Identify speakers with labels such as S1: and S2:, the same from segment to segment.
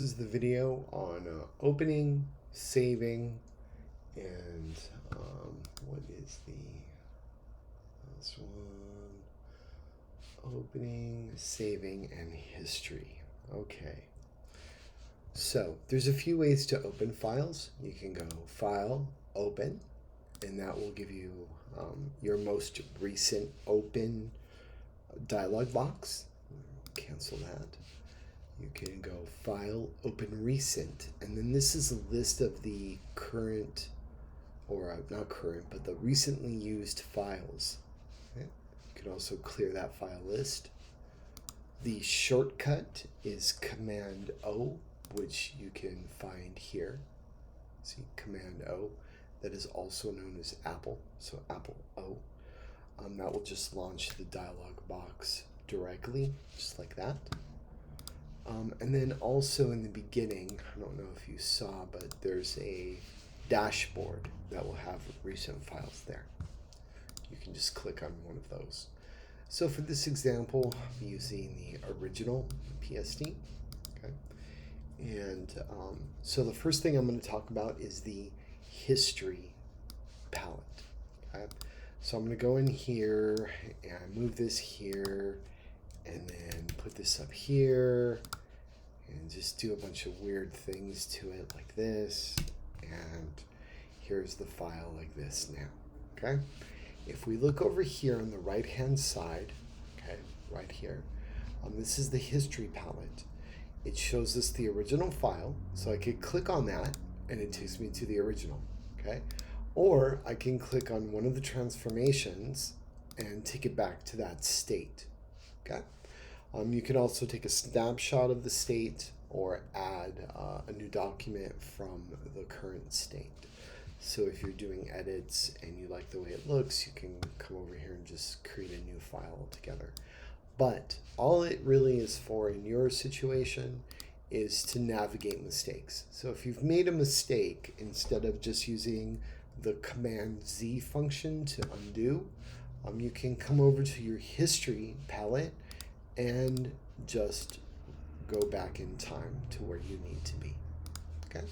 S1: This is the video on opening, saving, and what is this one? Opening, saving, and history. Okay. So there's a few ways to open files. You can go File, Open, and that will give you your most recent open dialog box. Cancel that. You can go File, Open Recent, and then this is a list of the current, or not current, but the recently used files. Okay. You can also clear that file list. The shortcut is Command O, which you can find here. See, Command O. That is also known as Apple, so Apple O. That will just launch the dialog box directly, just like that. And then also in the beginning, I don't know if you saw, but there's a dashboard that will have recent files there. You can just click on one of those. So for this example, I'm using the original PSD. Okay. And so the first thing I'm going to talk about is the history palette. Okay. So I'm going to go in here and move this here and then put this up here and just do a bunch of weird things to it like this, and here's the file like this now. Okay, if we look over here on the right hand side, okay, right here, this is the history palette. It shows us the original file, so I could click on that and it takes me to the original. Okay, or I can click on one of the transformations and take it back to that state. Okay. You can also take a snapshot of the state or add a new document from the current state. So if you're doing edits and you like the way it looks, you can come over here and just create a new file altogether. But all it really is for in your situation is to navigate mistakes. So if you've made a mistake, instead of just using the Command Z function to undo, you can come over to your history palette and just go back in time to where you need to be. Okay.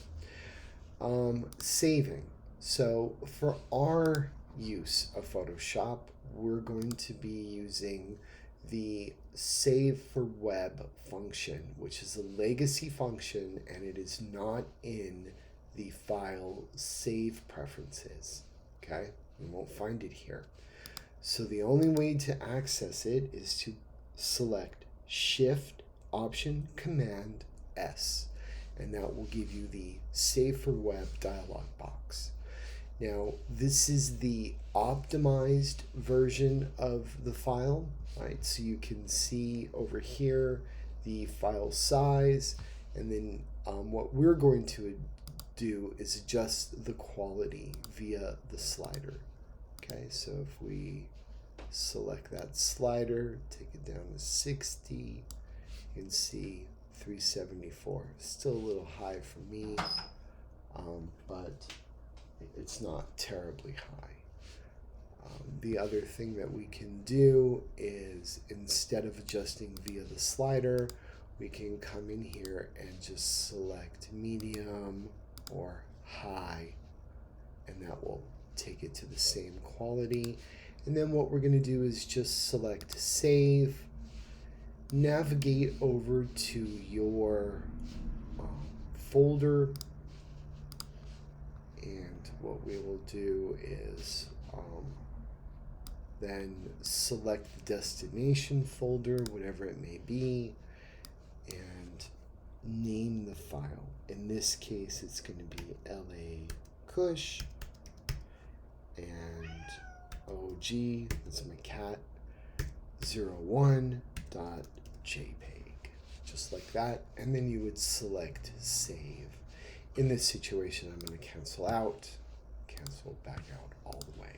S1: Saving. So for our use of Photoshop, we're going to be using the Save for Web function, which is a legacy function, and it is not in the file save preferences. Okay, you won't find it here. So the only way to access it is to select Shift Option Command S, and that will give you the Save for Web dialog box. Now, this is the optimized version of the file, right? So you can see over here the file size, and then what we're going to do is adjust the quality via the slider. Okay, so if we select that slider, take it down to 60, you can see 374. Still a little high for me, but it's not terribly high. The other thing that we can do is, instead of adjusting via the slider, we can come in here and just select medium or high, and that will take it to the same quality. And then what we're going to do is just select Save, navigate over to your folder, and what we will do is then select the destination folder, whatever it may be, and name the file. In this case, it's going to be LA Kush, and OG, that's my cat, 01.jpg, just like that, and then you would select Save. In this situation, I'm going to cancel out, cancel back out all the way.